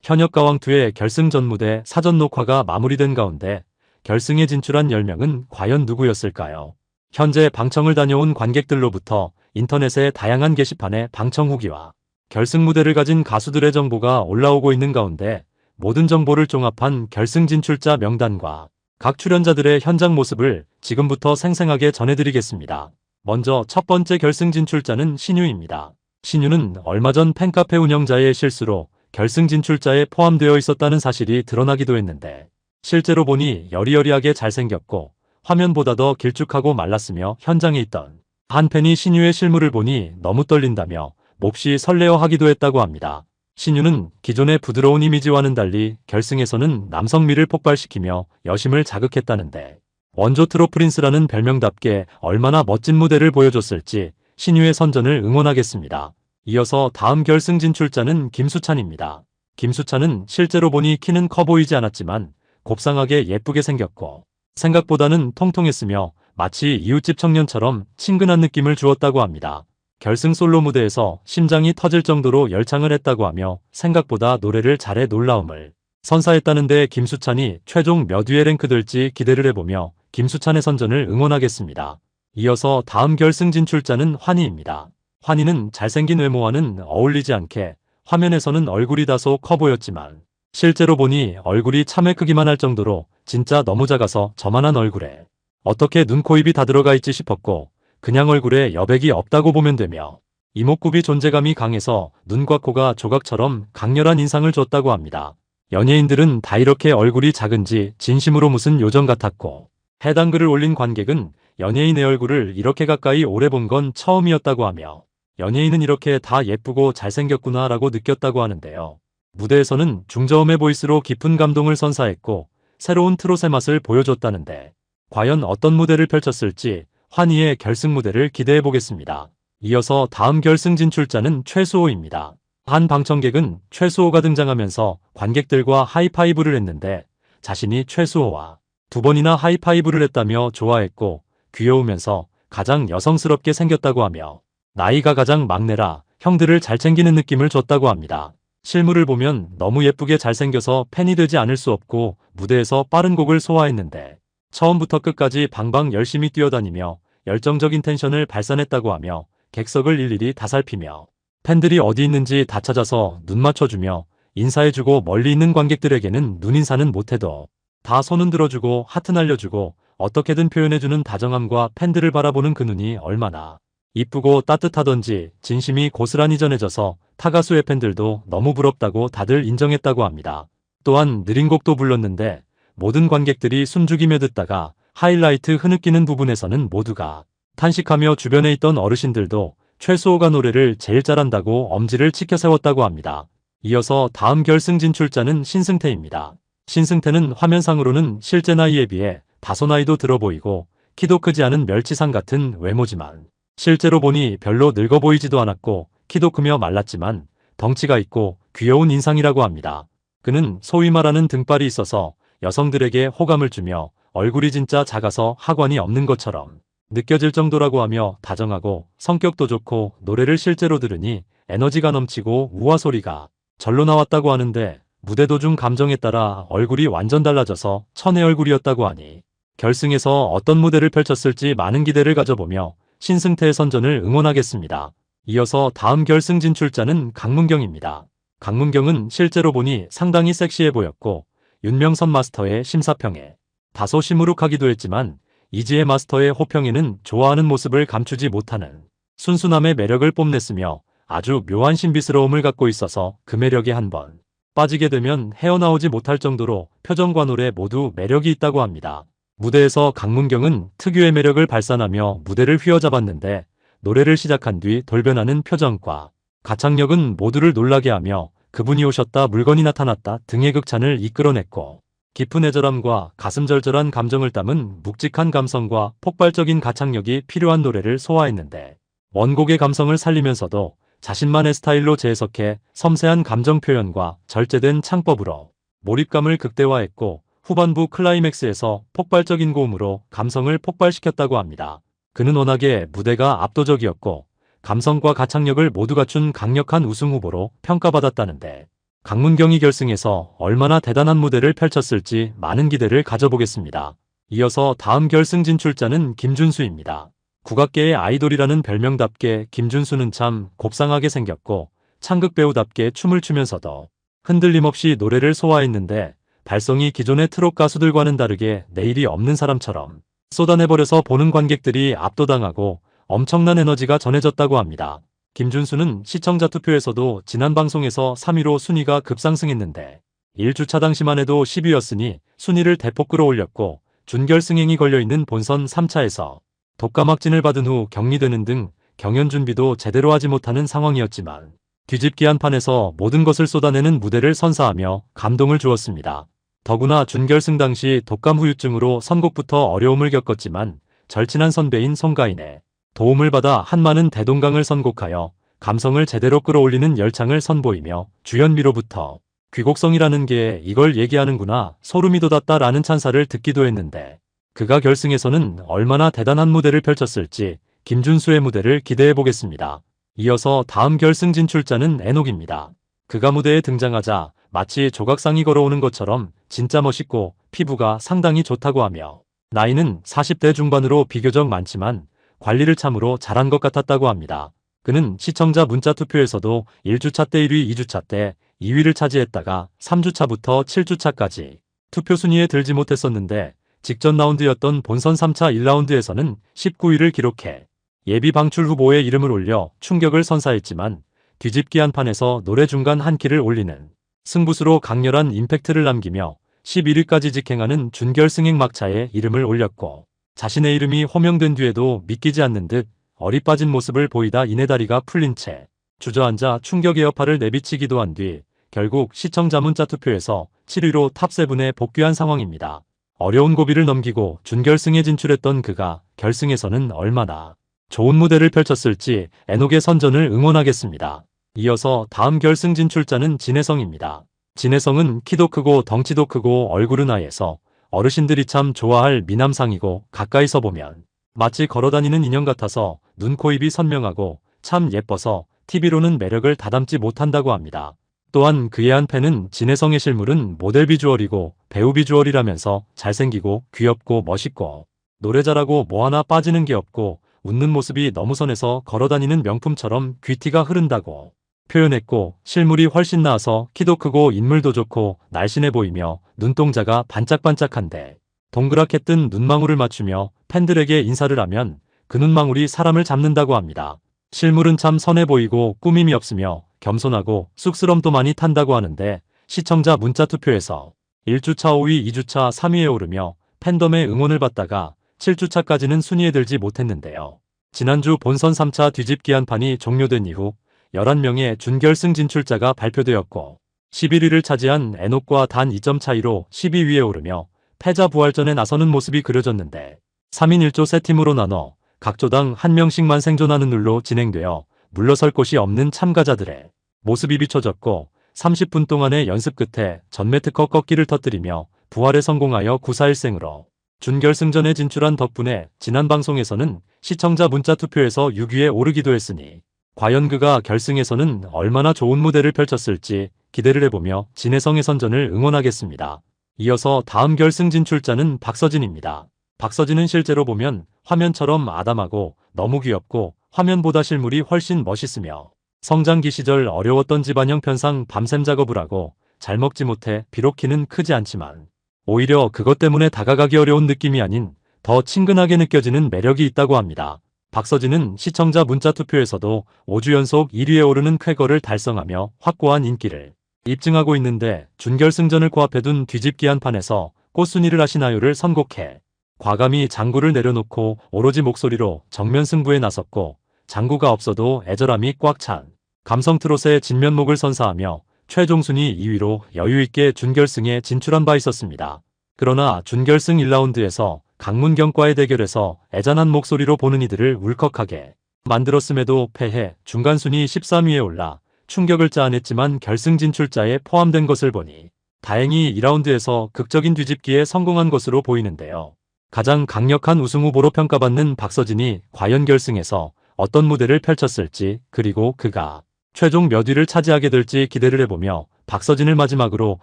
현역가왕2의 결승전 무대 사전 녹화가 마무리된 가운데 결승에 진출한 10명은 과연 누구였을까요? 현재 방청을 다녀온 관객들로부터 인터넷의 다양한 게시판에 방청 후기와 결승 무대를 가진 가수들의 정보가 올라오고 있는 가운데 모든 정보를 종합한 결승 진출자 명단과 각 출연자들의 현장 모습을 지금부터 생생하게 전해드리겠습니다. 먼저 첫 번째 결승 진출자는 신유입니다. 신유는 얼마 전 팬카페 운영자의 실수로 결승 진출자에 포함되어 있었다는 사실이 드러나기도 했는데 실제로 보니 여리여리하게 잘생겼고 화면보다 더 길쭉하고 말랐으며 현장에 있던 한 팬이 신유의 실물을 보니 너무 떨린다며 몹시 설레어하기도 했다고 합니다. 신유는 기존의 부드러운 이미지와는 달리 결승에서는 남성미를 폭발시키며 여심을 자극했다는데 원조 트로프린스라는 별명답게 얼마나 멋진 무대를 보여줬을지 신유의 선전을 응원하겠습니다. 이어서 다음 결승 진출자는 김수찬입니다. 김수찬은 실제로 보니 키는 커 보이지 않았지만 곱상하게 예쁘게 생겼고 생각보다는 통통했으며 마치 이웃집 청년처럼 친근한 느낌을 주었다고 합니다. 결승 솔로 무대에서 심장이 터질 정도로 열창을 했다고 하며 생각보다 노래를 잘해 놀라움을 선사했다는데 김수찬이 최종 몇 위에 랭크될지 기대를 해보며 김수찬의 선전을 응원하겠습니다. 이어서 다음 결승 진출자는 환희입니다. 환희는 잘생긴 외모와는 어울리지 않게 화면에서는 얼굴이 다소 커 보였지만 실제로 보니 얼굴이 참외 크기만 할 정도로 진짜 너무 작아서 저만한 얼굴에 어떻게 눈, 코, 입이 다 들어가 있지 싶었고 그냥 얼굴에 여백이 없다고 보면 되며 이목구비 존재감이 강해서 눈과 코가 조각처럼 강렬한 인상을 줬다고 합니다. 연예인들은 다 이렇게 얼굴이 작은지 진심으로 무슨 요정 같았고 해당 글을 올린 관객은 연예인의 얼굴을 이렇게 가까이 오래 본 건 처음이었다고 하며 연예인은 이렇게 다 예쁘고 잘생겼구나 라고 느꼈다고 하는데요. 무대에서는 중저음의 보이스로 깊은 감동을 선사했고 새로운 트롯의 맛을 보여줬다는데 과연 어떤 무대를 펼쳤을지 환희의 결승 무대를 기대해보겠습니다. 이어서 다음 결승 진출자는 최수호입니다. 한 방청객은 최수호가 등장하면서 관객들과 하이파이브를 했는데 자신이 최수호와 2번이나 하이파이브를 했다며 좋아했고 귀여우면서 가장 여성스럽게 생겼다고 하며 나이가 가장 막내라 형들을 잘 챙기는 느낌을 줬다고 합니다. 실물을 보면 너무 예쁘게 잘생겨서 팬이 되지 않을 수 없고 무대에서 빠른 곡을 소화했는데 처음부터 끝까지 방방 열심히 뛰어다니며 열정적인 텐션을 발산했다고 하며 객석을 일일이 다 살피며 팬들이 어디 있는지 다 찾아서 눈 맞춰주며 인사해주고 멀리 있는 관객들에게는 눈인사는 못해도 다 손은 들어주고 하트 날려주고 어떻게든 표현해주는 다정함과 팬들을 바라보는 그 눈이 얼마나 이쁘고 따뜻하던지 진심이 고스란히 전해져서 타가수의 팬들도 너무 부럽다고 다들 인정했다고 합니다. 또한 느린 곡도 불렀는데 모든 관객들이 숨죽이며 듣다가 하이라이트 흐느끼는 부분에서는 모두가 탄식하며 주변에 있던 어르신들도 최수호가 노래를 제일 잘한다고 엄지를 치켜 세웠다고 합니다. 이어서 다음 결승 진출자는 신승태입니다. 신승태는 화면상으로는 실제 나이에 비해 다소 나이도 들어 보이고 키도 크지 않은 멸치상 같은 외모지만 실제로 보니 별로 늙어 보이지도 않았고 키도 크며 말랐지만 덩치가 있고 귀여운 인상이라고 합니다. 그는 소위 말하는 등발이 있어서 여성들에게 호감을 주며 얼굴이 진짜 작아서 하관이 없는 것처럼 느껴질 정도라고 하며 다정하고 성격도 좋고 노래를 실제로 들으니 에너지가 넘치고 우아 소리가 절로 나왔다고 하는데 무대 도중 감정에 따라 얼굴이 완전 달라져서 천의 얼굴이었다고 하니 결승에서 어떤 무대를 펼쳤을지 많은 기대를 가져보며 신승태의 선전을 응원하겠습니다. 이어서 다음 결승 진출자는 강문경입니다. 강문경은 실제로 보니 상당히 섹시해 보였고 윤명선 마스터의 심사평에 다소 시무룩하기도 했지만 이지혜 마스터의 호평에는 좋아하는 모습을 감추지 못하는 순수남의 매력을 뽐냈으며 아주 묘한 신비스러움을 갖고 있어서 그 매력에 한번 빠지게 되면 헤어나오지 못할 정도로 표정과 노래 모두 매력이 있다고 합니다. 무대에서 강문경은 특유의 매력을 발산하며 무대를 휘어잡았는데 노래를 시작한 뒤 돌변하는 표정과 가창력은 모두를 놀라게 하며 그분이 오셨다 물건이 나타났다 등의 극찬을 이끌어냈고 깊은 애절함과 가슴절절한 감정을 담은 묵직한 감성과 폭발적인 가창력이 필요한 노래를 소화했는데 원곡의 감성을 살리면서도 자신만의 스타일로 재해석해 섬세한 감정 표현과 절제된 창법으로 몰입감을 극대화했고 후반부 클라이맥스에서 폭발적인 고음으로 감성을 폭발시켰다고 합니다. 그는 워낙에 무대가 압도적이었고 감성과 가창력을 모두 갖춘 강력한 우승 후보로 평가받았다는데 강문경이 결승에서 얼마나 대단한 무대를 펼쳤을지 많은 기대를 가져보겠습니다. 이어서 다음 결승 진출자는 김준수입니다. 국악계의 아이돌이라는 별명답게 김준수는 참 곱상하게 생겼고 창극 배우답게 춤을 추면서도 흔들림 없이 노래를 소화했는데 발성이 기존의 트롯 가수들과는 다르게 내일이 없는 사람처럼 쏟아내버려서 보는 관객들이 압도당하고 엄청난 에너지가 전해졌다고 합니다. 김준수는 시청자 투표에서도 지난 방송에서 3위로 순위가 급상승했는데 1주차 당시만 해도 10위였으니 순위를 대폭 끌어올렸고 준결승행이 걸려있는 본선 3차에서 독감확진을 받은 후 격리되는 등 경연 준비도 제대로 하지 못하는 상황이었지만 뒤집기 한판에서 모든 것을 쏟아내는 무대를 선사하며 감동을 주었습니다. 더구나 준결승 당시 독감 후유증으로 선곡부터 어려움을 겪었지만 절친한 선배인 송가인의 도움을 받아 한많은 대동강을 선곡하여 감성을 제대로 끌어올리는 열창을 선보이며 주연미로부터 귀곡성이라는 게 이걸 얘기하는구나 소름이 돋았다라는 찬사를 듣기도 했는데 그가 결승에서는 얼마나 대단한 무대를 펼쳤을지 김준수의 무대를 기대해보겠습니다. 이어서 다음 결승 진출자는 애녹입니다. 그가 무대에 등장하자 마치 조각상이 걸어오는 것처럼 진짜 멋있고 피부가 상당히 좋다고 하며 나이는 40대 중반으로 비교적 많지만 관리를 참으로 잘한 것 같았다고 합니다. 그는 시청자 문자 투표에서도 1주차 때 1위, 2주차 때 2위를 차지했다가 3주차부터 7주차까지 투표 순위에 들지 못했었는데 직전 라운드였던 본선 3차 1라운드에서는 19위를 기록해 예비 방출 후보의 이름을 올려 충격을 선사했지만 뒤집기 한판에서 노래 중간 한 키를 올리는 승부수로 강렬한 임팩트를 남기며 11위까지 직행하는 준결승행 막차에 이름을 올렸고 자신의 이름이 호명된 뒤에도 믿기지 않는 듯 어리 빠진 모습을 보이다 이내 다리가 풀린 채 주저앉아 충격의 여파를 내비치기도 한 뒤 결국 시청자 문자 투표에서 7위로 탑7에 복귀한 상황입니다. 어려운 고비를 넘기고 준결승에 진출했던 그가 결승에서는 얼마나 좋은 무대를 펼쳤을지 애녹의 선전을 응원하겠습니다. 이어서 다음 결승 진출자는 진혜성입니다. 진혜성은 키도 크고 덩치도 크고 얼굴은 하얘서 어르신들이 참 좋아할 미남상이고 가까이서 보면 마치 걸어다니는 인형 같아서 눈, 코, 입이 선명하고 참 예뻐서 TV로는 매력을 다담지 못한다고 합니다. 또한 그의 한 팬은 진혜성의 실물은 모델 비주얼이고 배우 비주얼이라면서 잘생기고 귀엽고 멋있고 노래 잘하고 뭐 하나 빠지는 게 없고 웃는 모습이 너무 선해서 걸어다니는 명품처럼 귀티가 흐른다고 표현했고 실물이 훨씬 나아서 키도 크고 인물도 좋고 날씬해 보이며 눈동자가 반짝반짝한데 동그랗게 뜬 눈망울을 맞추며 팬들에게 인사를 하면 그 눈망울이 사람을 잡는다고 합니다. 실물은 참 선해 보이고 꾸밈이 없으며 겸손하고 쑥스럼도 많이 탄다고 하는데 시청자 문자 투표에서 1주차 5위, 2주차 3위에 오르며 팬덤의 응원을 받다가 7주차까지는 순위에 들지 못했는데요. 지난주 본선 3차 뒤집기 한판이 종료된 이후 11명의 준결승 진출자가 발표되었고 11위를 차지한 애녹과 단 2점 차이로 12위에 오르며 패자 부활전에 나서는 모습이 그려졌는데 3인 1조 세 팀으로 나눠 각 조당 한 명씩만 생존하는 룰로 진행되어 물러설 곳이 없는 참가자들의 모습이 비춰졌고 30분 동안의 연습 끝에 전매 특허 꺾기를 터뜨리며 부활에 성공하여 941승으로 준결승전에 진출한 덕분에 지난 방송에서는 시청자 문자 투표에서 6위에 오르기도 했으니 과연 그가 결승에서는 얼마나 좋은 무대를 펼쳤을지 기대를 해보며 진혜성의 선전을 응원하겠습니다. 이어서 다음 결승 진출자는 박서진입니다. 박서진은 실제로 보면 화면처럼 아담하고 너무 귀엽고 화면보다 실물이 훨씬 멋있으며 성장기 시절 어려웠던 집안 형편상 밤샘 작업을 하고 잘 먹지 못해 비록 키는 크지 않지만 오히려 그것 때문에 다가가기 어려운 느낌이 아닌 더 친근하게 느껴지는 매력이 있다고 합니다. 박서진은 시청자 문자 투표에서도 5주 연속 1위에 오르는 쾌거를 달성하며 확고한 인기를 입증하고 있는데 준결승전을 코앞에 둔 뒤집기 한판에서 꽃순이를 하시나요를 선곡해 과감히 장구를 내려놓고 오로지 목소리로 정면 승부에 나섰고 장구가 없어도 애절함이 꽉 찬 감성 트롯의 진면목을 선사하며 최종 순위 2위로 여유있게 준결승에 진출한 바 있었습니다. 그러나 준결승 1라운드에서 강문경과의 대결에서 애잔한 목소리로 보는 이들을 울컥하게 만들었음에도 패해 중간 순위 13위에 올라 충격을 자아냈지만 결승 진출자에 포함된 것을 보니 다행히 2라운드에서 극적인 뒤집기에 성공한 것으로 보이는데요. 가장 강력한 우승 후보로 평가받는 박서진이 과연 결승에서 어떤 무대를 펼쳤을지 그리고 그가 최종 몇 위를 차지하게 될지 기대를 해보며 박서진을 마지막으로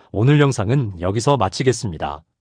오늘 영상은 여기서 마치겠습니다.